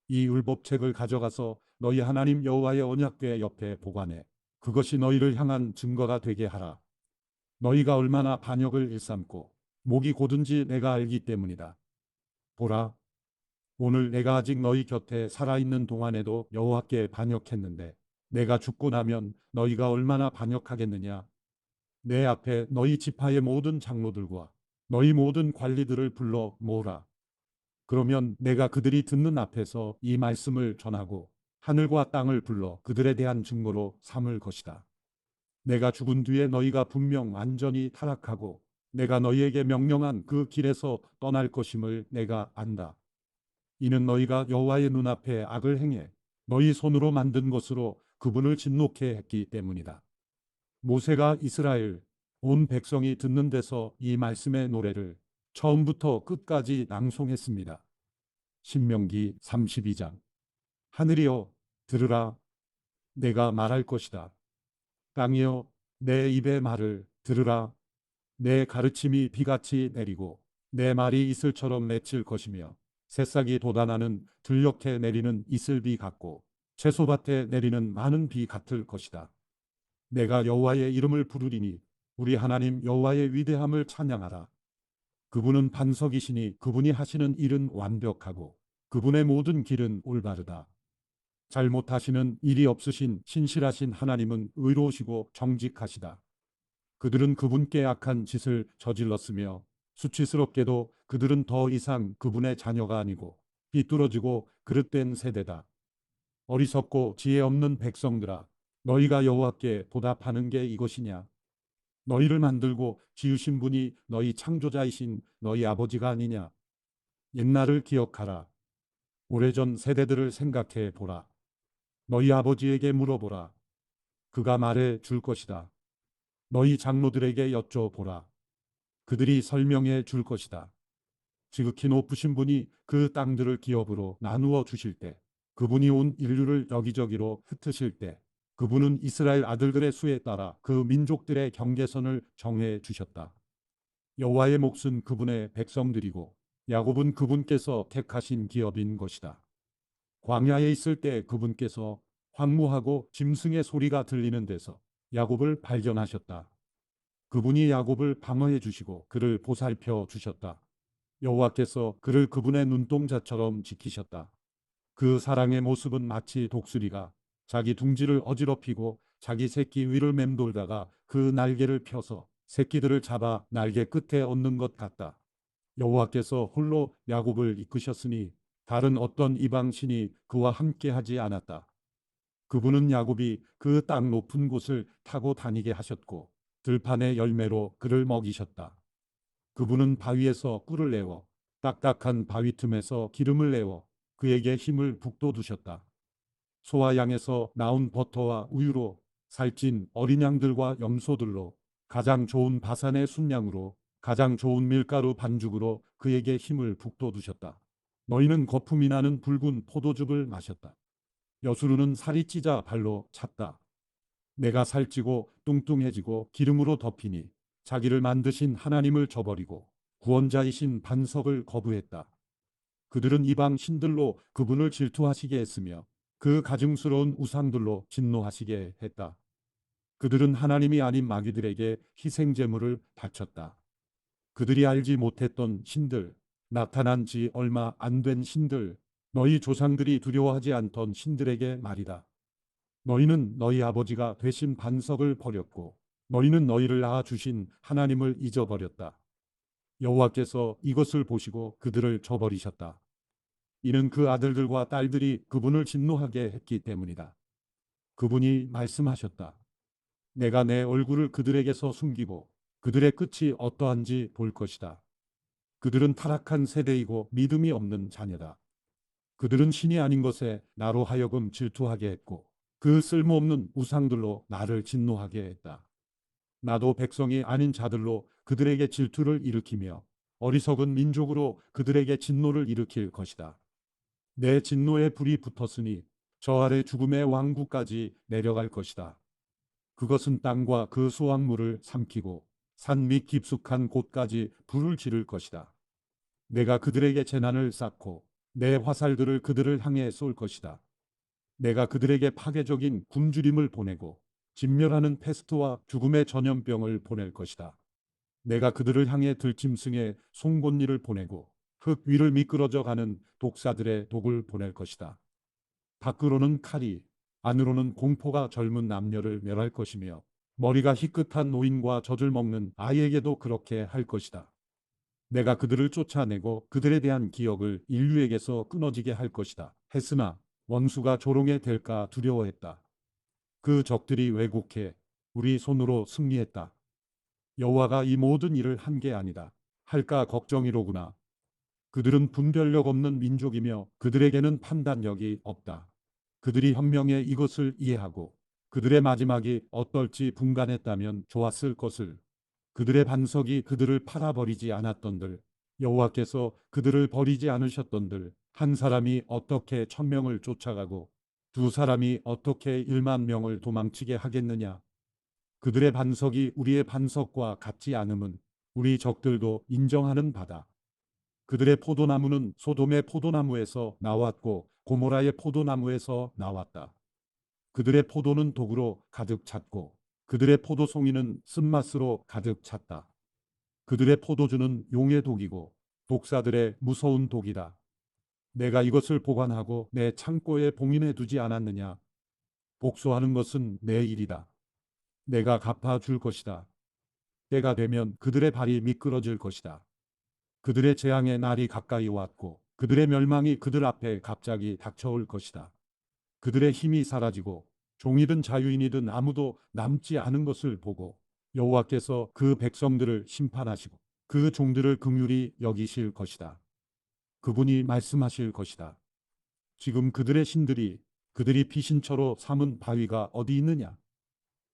이 율법책을 가져가서 너희 하나님 여호와의 언약궤 옆에 보관해 그것이 너희를 향한 증거가 되게 하라. 너희가 얼마나 반역을 일삼고 목이 곧은지 내가 알기 때문이다. 보라, 오늘 내가 아직 너희 곁에 살아있는 동안에도 여호와께 반역했는데 내가 죽고 나면 너희가 얼마나 반역하겠느냐. 내 앞에 너희 지파의 모든 장로들과 너희 모든 관리들을 불러 모으라. 그러면 내가 그들이 듣는 앞에서 이 말씀을 전하고 하늘과 땅을 불러 그들에 대한 증거로 삼을 것이다. 내가 죽은 뒤에 너희가 분명 완전히 타락하고 내가 너희에게 명령한 그 길에서 떠날 것임을 내가 안다. 이는 너희가 여호와의 눈앞에 악을 행해 너희 손으로 만든 것으로 그분을 진노케 했기 때문이다. 모세가 이스라엘 온 백성이 듣는 데서 이 말씀의 노래를 처음부터 끝까지 낭송했습니다. 신명기 32장. 하늘이여 들으라, 내가 말할 것이다. 땅이여 내 입의 말을 들으라. 내 가르침이 비같이 내리고 내 말이 이슬처럼 맺힐 것이며 새싹이 돋아나는 들녘에 내리는 이슬비 같고 채소밭에 내리는 많은 비 같을 것이다. 내가 여호와의 이름을 부르리니 우리 하나님 여호와의 위대함을 찬양하라. 그분은 반석이시니 그분이 하시는 일은 완벽하고 그분의 모든 길은 올바르다. 잘못하시는 일이 없으신 신실하신 하나님은 의로우시고 정직하시다. 그들은 그분께 악한 짓을 저질렀으며 수치스럽게도 그들은 더 이상 그분의 자녀가 아니고 비뚤어지고 그릇된 세대다. 어리석고 지혜 없는 백성들아, 너희가 여호와께 보답하는 게 이것이냐? 너희를 만들고 지으신 분이 너희 창조자이신 너희 아버지가 아니냐? 옛날을 기억하라. 오래전 세대들을 생각해 보라. 너희 아버지에게 물어보라. 그가 말해 줄 것이다. 너희 장로들에게 여쭤보라. 그들이 설명해 줄 것이다. 지극히 높으신 분이 그 땅들을 기업으로 나누어 주실 때, 그분이 온 인류를 여기저기로 흩으실 때, 그분은 이스라엘 아들들의 수에 따라 그 민족들의 경계선을 정해 주셨다. 여호와의 몫은 그분의 백성들이고 야곱은 그분께서 택하신 기업인 것이다. 광야에 있을 때 그분께서 황무하고 짐승의 소리가 들리는 데서 야곱을 발견하셨다. 그분이 야곱을 방어해 주시고 그를 보살펴 주셨다. 여호와께서 그를 그분의 눈동자처럼 지키셨다. 그 사랑의 모습은 마치 독수리가 자기 둥지를 어지럽히고 자기 새끼 위를 맴돌다가 그 날개를 펴서 새끼들을 잡아 날개 끝에 얹는 것 같다. 여호와께서 홀로 야곱을 이끄셨으니 다른 어떤 이방 신이 그와 함께 하지 않았다. 그분은 야곱이 그 땅 높은 곳을 타고 다니게 하셨고 들판의 열매로 그를 먹이셨다. 그분은 바위에서 꿀을 내어 딱딱한 바위 틈에서 기름을 내어 그에게 힘을 북돋우셨다. 소와 양에서 나온 버터와 우유로 살찐 어린 양들과 염소들로 가장 좋은 바산의 순양으로 가장 좋은 밀가루 반죽으로 그에게 힘을 북돋우셨다. 너희는 거품이 나는 붉은 포도즙을 마셨다. 여수르는 살이 찌자 발로 찼다. 내가 살찌고 뚱뚱해지고 기름으로 덮이니 자기를 만드신 하나님을 저버리고 구원자이신 반석을 거부했다. 그들은 이방 신들로 그분을 질투하시게 했으며 그 가증스러운 우상들로 진노하시게 했다. 그들은 하나님이 아닌 마귀들에게 희생제물을 바쳤다. 그들이 알지 못했던 신들, 나타난 지 얼마 안 된 신들, 너희 조상들이 두려워하지 않던 신들에게 말이다. 너희는 너희 아버지가 되신 반석을 버렸고 너희는 너희를 낳아주신 하나님을 잊어버렸다. 여호와께서 이것을 보시고 그들을 저버리셨다. 이는 그 아들들과 딸들이 그분을 진노하게 했기 때문이다. 그분이 말씀하셨다. 내가 내 얼굴을 그들에게서 숨기고 그들의 끝이 어떠한지 볼 것이다. 그들은 타락한 세대이고 믿음이 없는 자녀다. 그들은 신이 아닌 것에 나로 하여금 질투하게 했고 그 쓸모없는 우상들로 나를 진노하게 했다. 나도 백성이 아닌 자들로 그들에게 질투를 일으키며 어리석은 민족으로 그들에게 진노를 일으킬 것이다. 내 진노의 불이 붙었으니 저 아래 죽음의 왕국까지 내려갈 것이다. 그것은 땅과 그 수확물을 삼키고 산 밑 깊숙한 곳까지 불을 지를 것이다. 내가 그들에게 재난을 쌓고 내 화살들을 그들을 향해 쏠 것이다. 내가 그들에게 파괴적인 굶주림을 보내고 진멸하는 패스트와 죽음의 전염병을 보낼 것이다. 내가 그들을 향해 들짐승의 송곳니를 보내고 흙 위를 미끄러져 가는 독사들의 독을 보낼 것이다. 밖으로는 칼이, 안으로는 공포가 젊은 남녀를 멸할 것이며 머리가 희끗한 노인과 젖을 먹는 아이에게도 그렇게 할 것이다. 내가 그들을 쫓아내고 그들에 대한 기억을 인류에게서 끊어지게 할 것이다. 했으나 원수가 조롱에 될까 두려워했다. 그 적들이 왜곡해 우리 손으로 승리했다. 여호와가 이 모든 일을 한 게 아니다. 할까 걱정이로구나. 그들은 분별력 없는 민족이며 그들에게는 판단력이 없다. 그들이 현명해 이것을 이해하고 그들의 마지막이 어떨지 분간했다면 좋았을 것을. 그들의 반석이 그들을 팔아버리지 않았던들, 여호와께서 그들을 버리지 않으셨던들, 한 사람이 어떻게 1,000명을 쫓아가고 두 사람이 어떻게 1만 명을 도망치게 하겠느냐. 그들의 반석이 우리의 반석과 같지 않음은 우리 적들도 인정하는 바다. 그들의 포도나무는 소돔의 포도나무에서 나왔고 고모라의 포도나무에서 나왔다. 그들의 포도는 독으로 가득 찼고 그들의 포도송이는 쓴맛으로 가득 찼다. 그들의 포도주는 용의 독이고 독사들의 무서운 독이다. 내가 이것을 보관하고 내 창고에 봉인해 두지 않았느냐. 복수하는 것은 내 일이다. 내가 갚아줄 것이다. 때가 되면 그들의 발이 미끄러질 것이다. 그들의 재앙의 날이 가까이 왔고 그들의 멸망이 그들 앞에 갑자기 닥쳐올 것이다. 그들의 힘이 사라지고 종이든 자유인이든 아무도 남지 않은 것을 보고 여호와께서 그 백성들을 심판하시고 그 종들을 긍휼히 여기실 것이다. 그분이 말씀하실 것이다. 지금 그들의 신들이 그들이 피신처로 삼은 바위가 어디 있느냐?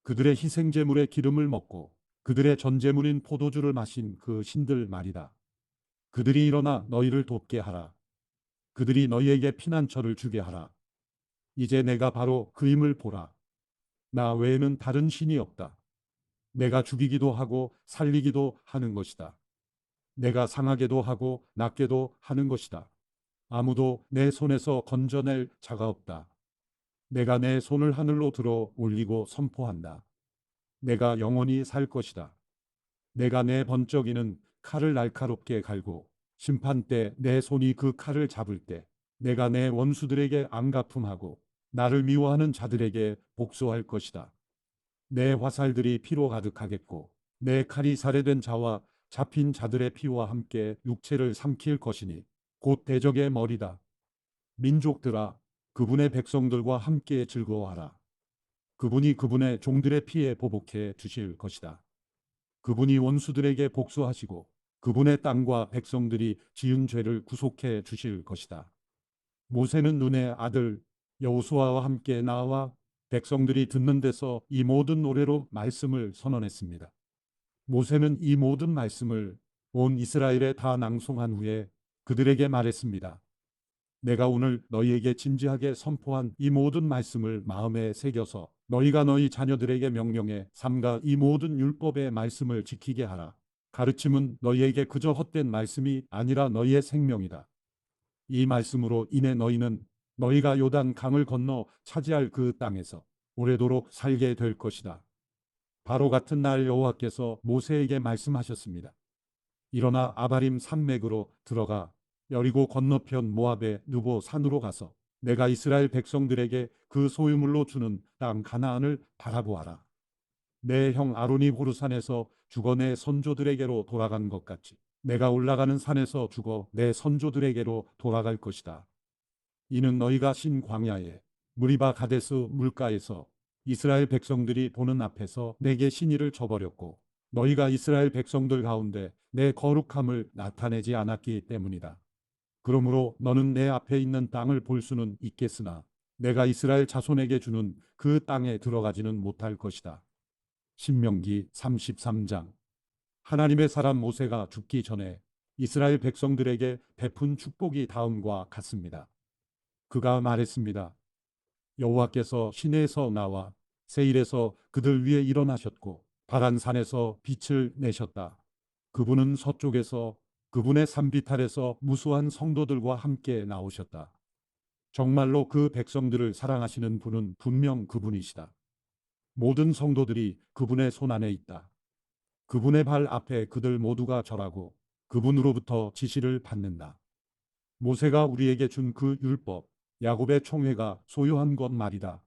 그들의 희생제물의 기름을 먹고 그들의 전제물인 포도주를 마신 그 신들 말이다. 그들이 일어나 너희를 돕게 하라. 그들이 너희에게 피난처를 주게 하라. 이제 내가 바로 그임을 보라. 나 외에는 다른 신이 없다. 내가 죽이기도 하고 살리기도 하는 것이다. 내가 상하게도 하고 낫게도 하는 것이다. 아무도 내 손에서 건져낼 자가 없다. 내가 내 손을 하늘로 들어 올리고 선포한다. 내가 영원히 살 것이다. 내가 내 번쩍이는 칼을 날카롭게 갈고 심판 때 내 손이 그 칼을 잡을 때 내가 내 원수들에게 앙가품하고 나를 미워하는 자들에게 복수할 것이다. 내 화살들이 피로 가득하겠고 내 칼이 살해된 자와 잡힌 자들의 피와 함께 육체를 삼킬 것이니 곧 대적의 머리다. 민족들아, 그분의 백성들과 함께 즐거워하라. 그분이 그분의 종들의 피에 보복해 주실 것이다. 그분이 원수들에게 복수하시고 그분의 땅과 백성들이 지은 죄를 구속해 주실 것이다. 모세는 눈의 아들 여호수아와 함께 나와 백성들이 듣는 데서 이 모든 노래로 말씀을 선언했습니다. 모세는 이 모든 말씀을 온 이스라엘에 다 낭송한 후에 그들에게 말했습니다. 내가 오늘 너희에게 진지하게 선포한 이 모든 말씀을 마음에 새겨서 너희가 너희 자녀들에게 명령해 삼가 이 모든 율법의 말씀을 지키게 하라. 가르침은 너희에게 그저 헛된 말씀이 아니라 너희의 생명이다. 이 말씀으로 인해 너희는 너희가 요단 강을 건너 차지할 그 땅에서 오래도록 살게 될 것이다. 바로 같은 날 여호와께서 모세에게 말씀하셨습니다. 일어나 아바림 산맥으로 들어가 여리고 건너편 모압의 느보 산으로 가서 내가 이스라엘 백성들에게 그 소유물로 주는 땅 가나안을 바라보아라. 내 형 아론이 호르산에서 죽어 내 선조들에게로 돌아간 것 같이 내가 올라가는 산에서 죽어 내 선조들에게로 돌아갈 것이다. 이는 너희가 신 광야에 무리바 가데스 물가에서 이스라엘 백성들이 보는 앞에서 내게 신의를 저버렸고 너희가 이스라엘 백성들 가운데 내 거룩함을 나타내지 않았기 때문이다. 그러므로 너는 내 앞에 있는 땅을 볼 수는 있겠으나 내가 이스라엘 자손에게 주는 그 땅에 들어가지는 못할 것이다. 신명기 33장. 하나님의 사람 모세가 죽기 전에 이스라엘 백성들에게 베푼 축복이 다음과 같습니다. 그가 말했습니다. 여호와께서 시내에서 나와 세일에서 그들 위에 일어나셨고 바란산에서 빛을 내셨다. 그분은 서쪽에서 그분의 산비탈에서 무수한 성도들과 함께 나오셨다. 정말로 그 백성들을 사랑하시는 분은 분명 그분이시다. 모든 성도들이 그분의 손안에 있다. 그분의 발 앞에 그들 모두가 절하고 그분으로부터 지시를 받는다. 모세가 우리에게 준 그 율법, 야곱의 총회가 소유한 것 말이다.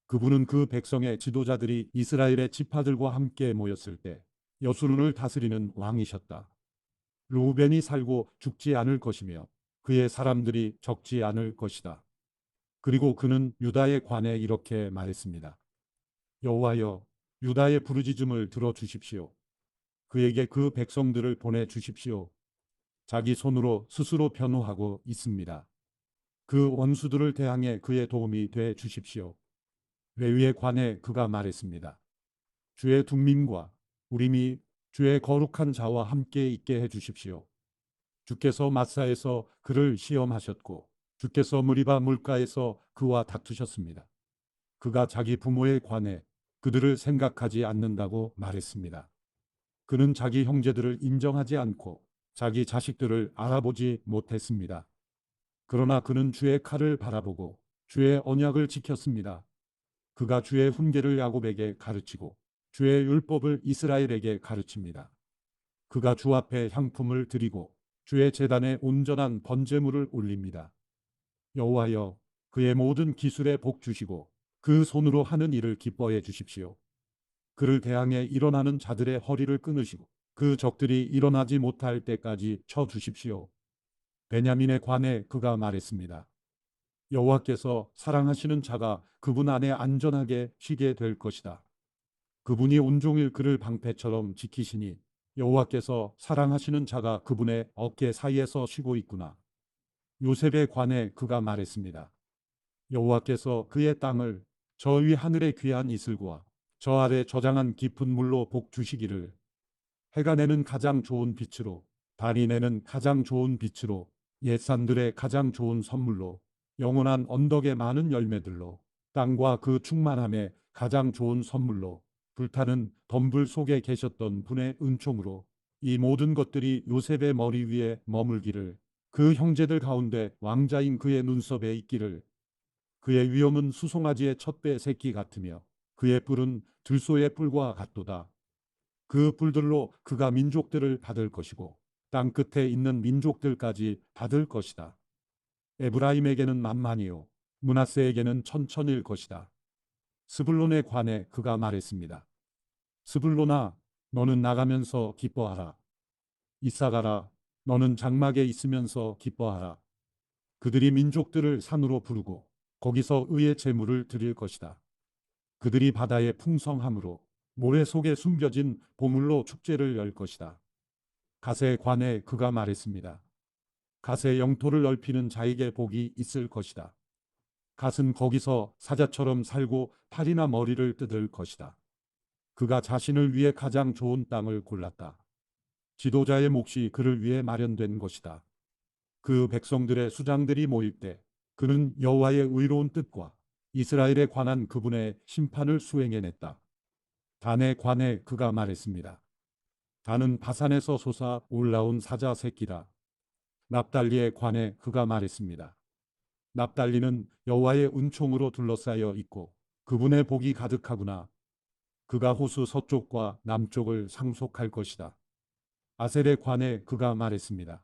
그분은 그 백성의 지도자들이 이스라엘의 지파들과 함께 모였을 때 여수론을 다스리는 왕이셨다. 르우벤이 살고 죽지 않을 것이며 그의 사람들이 적지 않을 것이다. 그리고 그는 유다에 관해 이렇게 말했습니다. 여호와여, 유다의 부르짖음을 들어주십시오. 그에게 그 백성들을 보내주십시오. 자기 손으로 스스로 변호하고 있습니다. 그 원수들을 대항해 그의 도움이 돼 주십시오. 레위에 관해 그가 말했습니다. 주의 둠밈과 우림이 주의 거룩한 자와 함께 있게 해 주십시오. 주께서 마사에서 그를 시험하셨고 주께서 무리바 물가에서 그와 다투셨습니다. 그가 자기 부모에 관해 그들을 생각하지 않는다고 말했습니다. 그는 자기 형제들을 인정하지 않고 자기 자식들을 알아보지 못했습니다. 그러나 그는 주의 칼을 바라보고 주의 언약을 지켰습니다. 그가 주의 훈계를 야곱에게 가르치고 주의 율법을 이스라엘에게 가르칩니다. 그가 주 앞에 향품을 드리고 주의 제단에 온전한 번제물을 올립니다. 여호와여, 그의 모든 기술에 복 주시고 그 손으로 하는 일을 기뻐해 주십시오. 그를 대항해 일어나는 자들의 허리를 끊으시고 그 적들이 일어나지 못할 때까지 쳐 주십시오. 베냐민에 관해 그가 말했습니다. 여호와께서 사랑하시는 자가 그분 안에 안전하게 쉬게 될 것이다. 그분이 온종일 그를 방패처럼 지키시니 여호와께서 사랑하시는 자가 그분의 어깨 사이에서 쉬고 있구나. 요셉에 관해 그가 말했습니다. 여호와께서 그의 땅을 저 위 하늘의 귀한 이슬과 저 아래 저장한 깊은 물로 복 주시기를. 해가 내는 가장 좋은 빛으로, 달이 내는 가장 좋은 빛으로, 옛산들의 가장 좋은 선물로, 영원한 언덕의 많은 열매들로, 땅과 그 충만함의 가장 좋은 선물로, 불타는 덤불 속에 계셨던 분의 은총으로 이 모든 것들이 요셉의 머리 위에 머물기를, 그 형제들 가운데 왕자인 그의 눈썹에 있기를. 그의 위엄은 수송아지의 첫 배 새끼 같으며 그의 뿔은 들소의 뿔과 같도다. 그 뿔들로 그가 민족들을 받을 것이고 땅 끝에 있는 민족들까지 받을 것이다. 에브라임에게는 만만이요 므낫세에게는 천천일 것이다. 스불론에 관해 그가 말했습니다. 스불론아, 너는 나가면서 기뻐하라. 이사가라, 너는 장막에 있으면서 기뻐하라. 그들이 민족들을 산으로 부르고 거기서 의의 제물을 드릴 것이다. 그들이 바다의 풍성함으로 모래 속에 숨겨진 보물로 축제를 열 것이다. 갓에 관해 그가 말했습니다. 갓의 영토를 넓히는 자에게 복이 있을 것이다. 갓은 거기서 사자처럼 살고 팔이나 머리를 뜯을 것이다. 그가 자신을 위해 가장 좋은 땅을 골랐다. 지도자의 몫이 그를 위해 마련된 것이다. 그 백성들의 수장들이 모일 때 그는 여호와의 의로운 뜻과 이스라엘에 관한 그분의 심판을 수행해냈다. 단에 관해 그가 말했습니다. 단은 바산에서 솟아 올라온 사자 새끼다. 납달리에 관해 그가 말했습니다. 납달리는 여호와의 은총으로 둘러싸여 있고 그분의 복이 가득하구나. 그가 호수 서쪽과 남쪽을 상속할 것이다. 아셀에 관해 그가 말했습니다.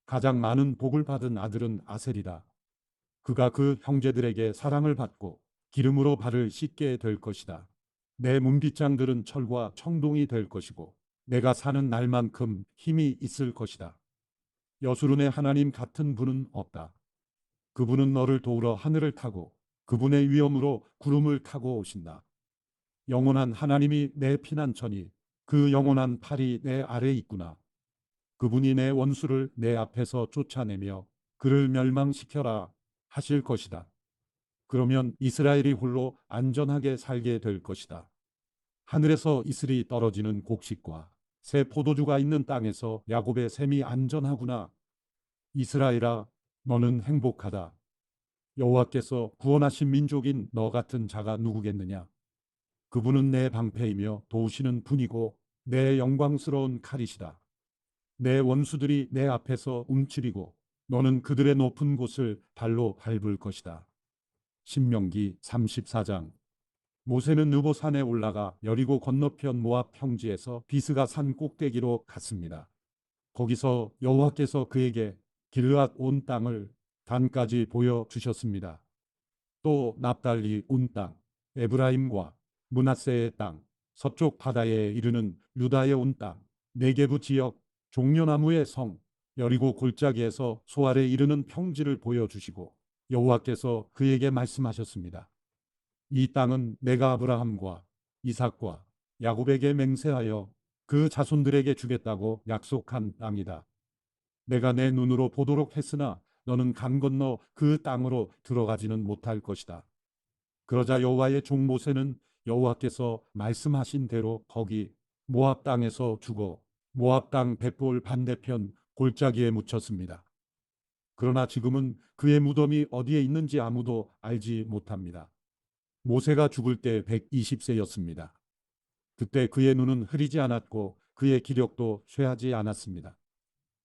가장 많은 복을 받은 아들은 아셀이다. 그가 그 형제들에게 사랑을 받고 기름으로 발을 씻게 될 것이다. 내 문빗장들은 철과 청동이 될 것이고 내가 사는 날만큼 힘이 있을 것이다. 여수론의 하나님 같은 분은 없다. 그분은 너를 도우러 하늘을 타고 그분의 위엄으로 구름을 타고 오신다. 영원한 하나님이 내 피난처니 그 영원한 팔이 내 아래에 있구나. 그분이 내 원수를 내 앞에서 쫓아내며 그를 멸망시켜라 하실 것이다. 그러면 이스라엘이 홀로 안전하게 살게 될 것이다. 하늘에서 이슬이 떨어지는 곡식과 새 포도주가 있는 땅에서 야곱의 샘이 안전하구나. 이스라엘아, 너는 행복하다. 여호와께서 구원하신 민족인 너 같은 자가 누구겠느냐? 그분은 내 방패이며 도우시는 분이고 내 영광스러운 칼이시다. 내 원수들이 내 앞에서 움츠리고 너는 그들의 높은 곳을 발로 밟을 것이다. 신명기 34장. 모세는 느보산에 올라가 여리고 건너편 모압 평지에서 비스가 산 꼭대기로 갔습니다. 거기서 여호와께서 그에게 길르앗 온 땅을 단까지 보여주셨습니다. 또 납달리 온 땅, 에브라임과 므낫세의 땅, 서쪽 바다에 이르는 유다의 온 땅, 네게부 지역, 종려나무의 성, 여리고 골짜기에서 소알에 이르는 평지를 보여주시고 여호와께서 그에게 말씀하셨습니다. 이 땅은 내가 아브라함과 이삭과 야곱에게 맹세하여 그 자손들에게 주겠다고 약속한 땅이다. 내가 내 눈으로 보도록 했으나 너는 강 건너 그 땅으로 들어가지는 못할 것이다. 그러자 여호와의 종 모세는 여호와께서 말씀하신 대로 거기 모압 땅에서 죽어 모압 땅 벳볼 반대편 골짜기에 묻혔습니다. 그러나 지금은 그의 무덤이 어디에 있는지 아무도 알지 못합니다. 모세가 죽을 때 120세였습니다. 그때 그의 눈은 흐리지 않았고 그의 기력도 쇠하지 않았습니다.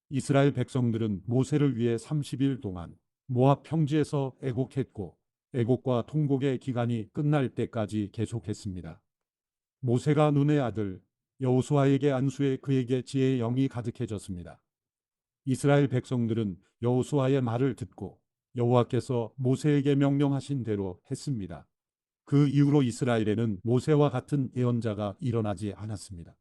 이스라엘 백성들은 모세를 위해 30일 동안 모압 평지에서 애곡했고 애곡과 통곡의 기간이 끝날 때까지 계속했습니다. 모세가 눈의 아들 여호수아에게 안수해 그에게 지혜의 영이 가득해졌습니다. 이스라엘 백성들은 여호수아의 말을 듣고 여호와께서 모세에게 명령하신 대로 했습니다. 그 이후로 이스라엘에는 모세와 같은 예언자가 일어나지 않았습니다.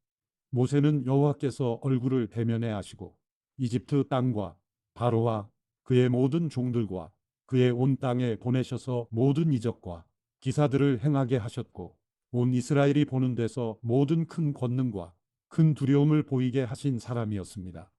모세는 여호와께서 얼굴을 대면해 하시고 이집트 땅과 바로와 그의 모든 종들과 그의 온 땅에 보내셔서 모든 이적과 기사들을 행하게 하셨고 온 이스라엘이 보는 데서 모든 큰 권능과 큰 두려움을 보이게 하신 사람이었습니다.